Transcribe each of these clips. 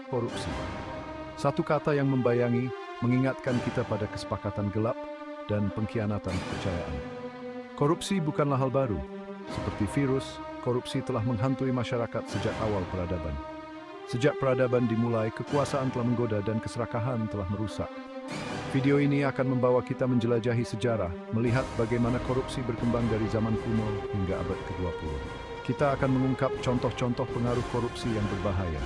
Korupsi. Satu kata yang membayangi, mengingatkan kita pada kesepakatan gelap dan pengkhianatan kepercayaan. Korupsi bukanlah hal baru. Seperti virus, korupsi telah menghantui masyarakat sejak awal peradaban. Sejak peradaban dimulai, kekuasaan telah menggoda dan keserakahan telah merusak. Video ini akan membawa kita menjelajahi sejarah, melihat bagaimana korupsi berkembang dari zaman kuno hingga abad ke-20. Kita akan mengungkap contoh-contoh pengaruh korupsi yang berbahaya,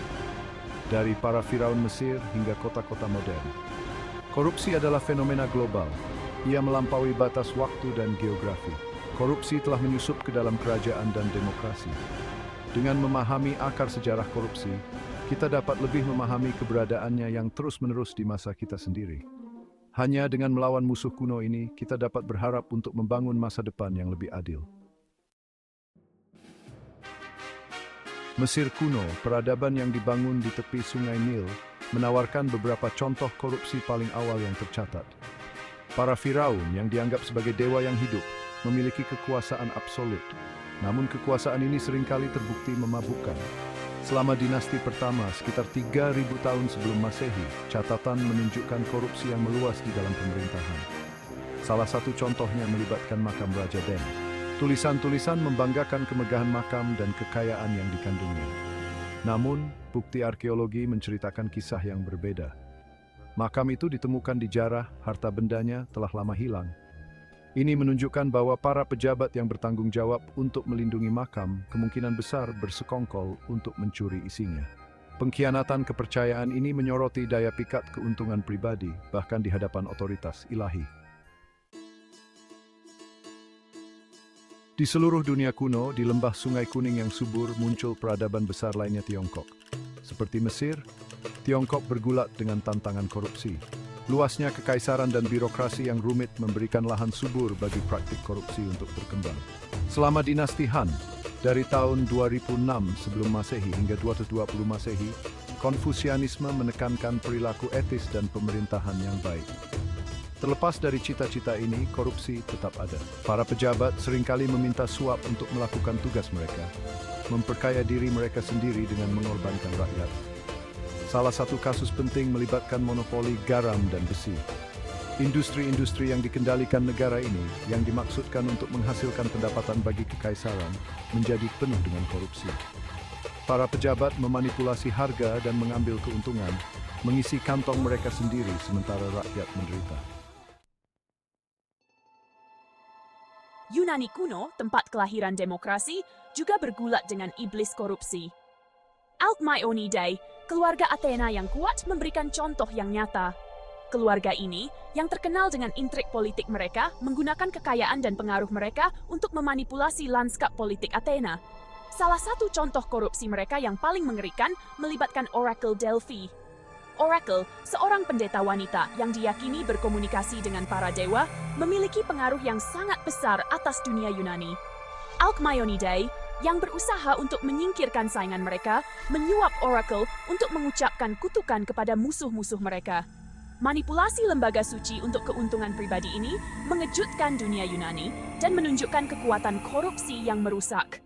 dari para firaun Mesir hingga kota-kota modern. Korupsi adalah fenomena global. Ia melampaui batas waktu dan geografi. Korupsi telah menyusup ke dalam kerajaan dan demokrasi. Dengan memahami akar sejarah korupsi, kita dapat lebih memahami keberadaannya yang terus-menerus di masa kita sendiri. Hanya dengan melawan musuh kuno ini, kita dapat berharap untuk membangun masa depan yang lebih adil. Mesir kuno, peradaban yang dibangun di tepi Sungai Nil, menawarkan beberapa contoh korupsi paling awal yang tercatat. Para firaun yang dianggap sebagai dewa yang hidup, memiliki kekuasaan absolut. Namun kekuasaan ini seringkali terbukti memabukkan. Selama dinasti pertama, sekitar 3.000 tahun sebelum Masehi, catatan menunjukkan korupsi yang meluas di dalam pemerintahan. Salah satu contohnya melibatkan makam Raja Den. Tulisan-tulisan membanggakan kemegahan makam dan kekayaan yang dikandungnya. Namun, bukti arkeologi menceritakan kisah yang berbeda. Makam itu ditemukan di Jarrah, harta bendanya telah lama hilang. Ini menunjukkan bahwa para pejabat yang bertanggung jawab untuk melindungi makam kemungkinan besar bersekongkol untuk mencuri isinya. Pengkhianatan kepercayaan ini menyoroti daya pikat keuntungan pribadi, bahkan di hadapan otoritas ilahi. Di seluruh dunia kuno, di lembah Sungai Kuning yang subur, muncul peradaban besar lainnya Tiongkok. Seperti Mesir, Tiongkok bergulat dengan tantangan korupsi. Luasnya kekaisaran dan birokrasi yang rumit memberikan lahan subur bagi praktik korupsi untuk berkembang. Selama dinasti Han, dari tahun 2006 sebelum Masehi hingga 220 Masehi, Konfusianisme menekankan perilaku etis dan pemerintahan yang baik. Terlepas dari cita-cita ini, korupsi tetap ada. Para pejabat seringkali meminta suap untuk melakukan tugas mereka, memperkaya diri mereka sendiri dengan mengorbankan rakyat. Salah satu kasus penting melibatkan monopoli garam dan besi. Industri-industri yang dikendalikan negara ini, yang dimaksudkan untuk menghasilkan pendapatan bagi kekaisaran, menjadi penuh dengan korupsi. Para pejabat memanipulasi harga dan mengambil keuntungan, mengisi kantong mereka sendiri sementara rakyat menderita. Yunani kuno, tempat kelahiran demokrasi, juga bergulat dengan iblis korupsi. Alkmaeonidae, keluarga Athena yang kuat, memberikan contoh yang nyata. Keluarga ini, yang terkenal dengan intrik politik mereka, menggunakan kekayaan dan pengaruh mereka untuk memanipulasi lanskap politik Athena. Salah satu contoh korupsi mereka yang paling mengerikan melibatkan Oracle Delphi. Oracle, seorang pendeta wanita yang diyakini berkomunikasi dengan para dewa, memiliki pengaruh yang sangat besar atas dunia Yunani. Alkmaeonidae, yang berusaha untuk menyingkirkan saingan mereka, menyuap Oracle untuk mengucapkan kutukan kepada musuh-musuh mereka. Manipulasi lembaga suci untuk keuntungan pribadi ini mengejutkan dunia Yunani dan menunjukkan kekuatan korupsi yang merusak.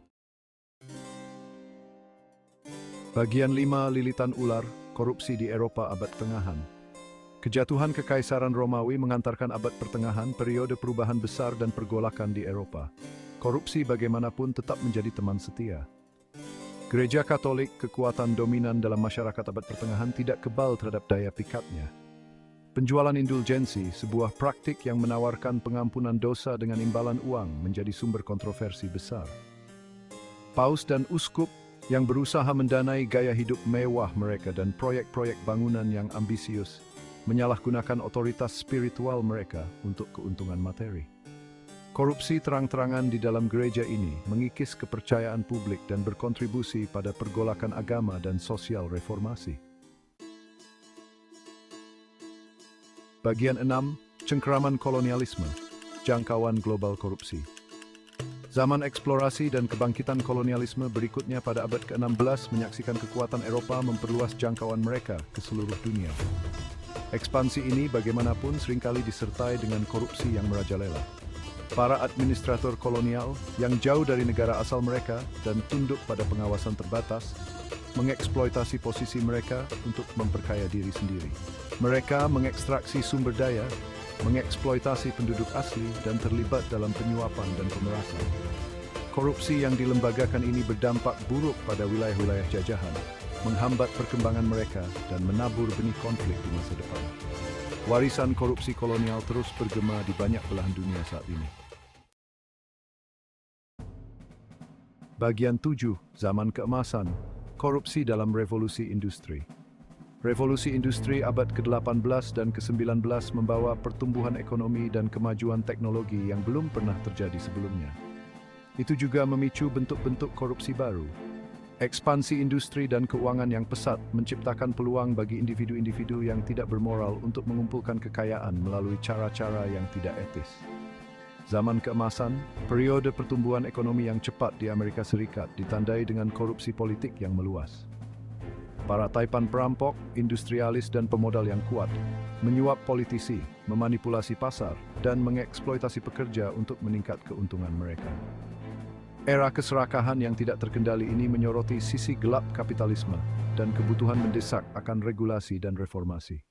Bagian 5, lilitan ular, korupsi di Eropa abad Tengahan. Kejatuhan Kekaisaran Romawi mengantarkan abad pertengahan, periode perubahan besar dan pergolakan di Eropa. Korupsi bagaimanapun tetap menjadi teman setia. Gereja Katolik, kekuatan dominan dalam masyarakat abad pertengahan, tidak kebal terhadap daya pikatnya. Penjualan indulgensi, sebuah praktik yang menawarkan pengampunan dosa dengan imbalan uang, menjadi sumber kontroversi besar. Paus dan uskup yang berusaha mendanai gaya hidup mewah mereka dan proyek-proyek bangunan yang ambisius, menyalahgunakan otoritas spiritual mereka untuk keuntungan materi. Korupsi terang-terangan di dalam gereja ini mengikis kepercayaan publik dan berkontribusi pada pergolakan agama dan sosial reformasi. Bagian 6, cengkeraman kolonialisme, jangkauan global korupsi. Zaman eksplorasi dan kebangkitan kolonialisme berikutnya pada abad ke-16 menyaksikan kekuatan Eropa memperluas jangkauan mereka ke seluruh dunia. Ekspansi ini bagaimanapun seringkali disertai dengan korupsi yang merajalela. Para administrator kolonial yang jauh dari negara asal mereka dan tunduk pada pengawasan terbatas, mengeksploitasi posisi mereka untuk memperkaya diri sendiri. Mereka mengekstraksi sumber daya, mengeksploitasi penduduk asli, dan terlibat dalam penyuapan dan pemerasan. Korupsi yang dilembagakan ini berdampak buruk pada wilayah-wilayah jajahan, menghambat perkembangan mereka, dan menabur benih konflik di masa depan. Warisan korupsi kolonial terus bergema di banyak belahan dunia saat ini. Bagian 7, Zaman Keemasan, Korupsi dalam Revolusi Industri. Revolusi industri abad ke-18 dan ke-19 membawa pertumbuhan ekonomi dan kemajuan teknologi yang belum pernah terjadi sebelumnya. Itu juga memicu bentuk-bentuk korupsi baru. Ekspansi industri dan keuangan yang pesat menciptakan peluang bagi individu-individu yang tidak bermoral untuk mengumpulkan kekayaan melalui cara-cara yang tidak etis. Zaman keemasan, periode pertumbuhan ekonomi yang cepat di Amerika Serikat ditandai dengan korupsi politik yang meluas. Para taipan perampok, industrialis, dan pemodal yang kuat menyuap politisi, memanipulasi pasar, dan mengeksploitasi pekerja untuk meningkat keuntungan mereka. Era keserakahan yang tidak terkendali ini menyoroti sisi gelap kapitalisme dan kebutuhan mendesak akan regulasi dan reformasi.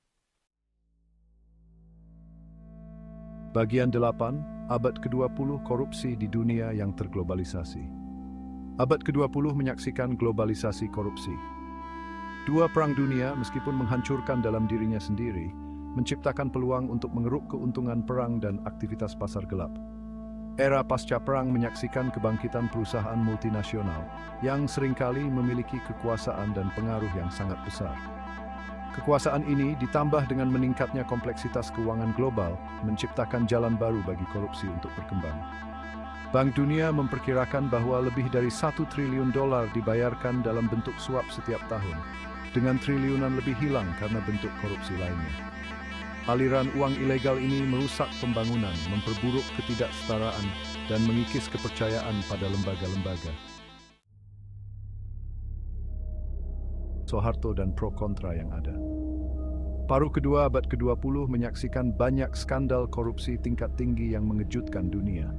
Bagian 8, Abad ke-20, Korupsi di Dunia yang Terglobalisasi. Abad ke-20 menyaksikan globalisasi korupsi. Dua perang dunia, meskipun menghancurkan dalam dirinya sendiri, menciptakan peluang untuk mengeruk keuntungan perang dan aktivitas pasar gelap. Era pasca perang menyaksikan kebangkitan perusahaan multinasional yang seringkali memiliki kekuasaan dan pengaruh yang sangat besar. Kekuasaan ini ditambah dengan meningkatnya kompleksitas keuangan global, menciptakan jalan baru bagi korupsi untuk berkembang. Bank Dunia memperkirakan bahwa lebih dari $1 triliun dibayarkan dalam bentuk suap setiap tahun, dengan triliunan lebih hilang karena bentuk korupsi lainnya. Aliran uang ilegal ini merusak pembangunan, memperburuk ketidaksetaraan, dan mengikis kepercayaan pada lembaga-lembaga. Soeharto dan pro kontra yang ada. Paruh kedua abad ke-20 menyaksikan banyak skandal korupsi tingkat tinggi yang mengejutkan dunia.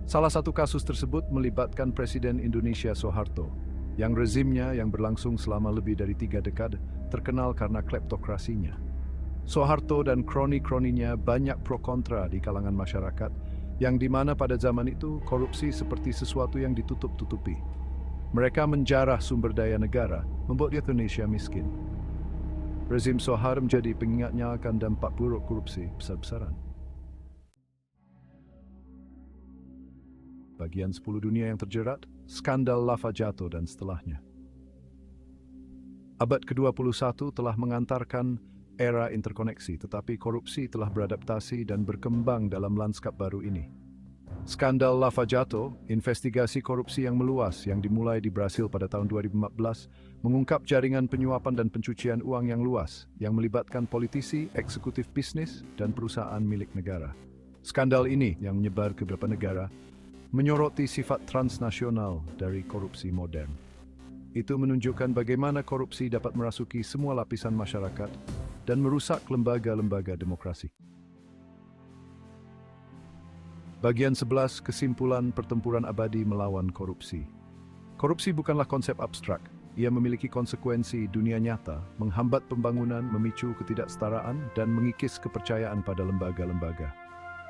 Salah satu kasus tersebut melibatkan Presiden Indonesia Soeharto, yang rezimnya yang berlangsung selama lebih dari 3 dekade terkenal karena kleptokrasinya. Soeharto dan kroni-kroninya banyak pro kontra di kalangan masyarakat, yang dimana pada zaman itu korupsi seperti sesuatu yang ditutup-tutupi. Mereka menjarah sumber daya negara, membuat Indonesia miskin. Rezim Soeharto menjadi pengingatnya akan dampak buruk korupsi besar-besaran. Bagian 10 dunia yang terjerat, skandal Lava Jato dan setelahnya. Abad ke-21 telah mengantarkan era interkoneksi, tetapi korupsi telah beradaptasi dan berkembang dalam lanskap baru ini. Skandal Lava Jato, investigasi korupsi yang meluas yang dimulai di Brasil pada tahun 2014, mengungkap jaringan penyuapan dan pencucian uang yang luas, yang melibatkan politisi, eksekutif bisnis, dan perusahaan milik negara. Skandal ini, yang menyebar ke beberapa negara, menyoroti sifat transnasional dari korupsi modern. Itu menunjukkan bagaimana korupsi dapat merasuki semua lapisan masyarakat dan merusak lembaga-lembaga demokrasi. Bagian 11, Kesimpulan Pertempuran Abadi Melawan Korupsi. Korupsi bukanlah konsep abstrak. Ia memiliki konsekuensi dunia nyata, menghambat pembangunan, memicu ketidaksetaraan, dan mengikis kepercayaan pada lembaga-lembaga.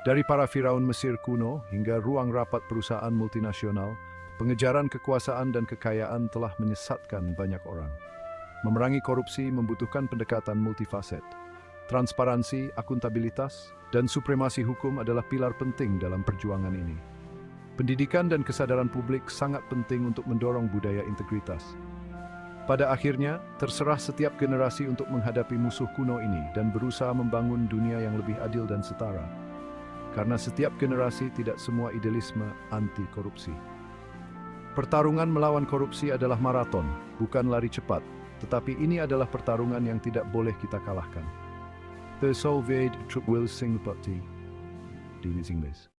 Dari para Firaun Mesir kuno hingga ruang rapat perusahaan multinasional, pengejaran kekuasaan dan kekayaan telah menyesatkan banyak orang. Memerangi korupsi membutuhkan pendekatan multifaset. Transparansi, akuntabilitas, dan supremasi hukum adalah pilar penting dalam perjuangan ini. Pendidikan dan kesadaran publik sangat penting untuk mendorong budaya integritas. Pada akhirnya, terserah setiap generasi untuk menghadapi musuh kuno ini dan berusaha membangun dunia yang lebih adil dan setara. Karena setiap generasi tidak semua idealisme anti korupsi. Pertarungan melawan korupsi adalah maraton, bukan lari cepat, tetapi ini adalah pertarungan yang tidak boleh kita kalahkan. The Soviet troop will sing party. Di English.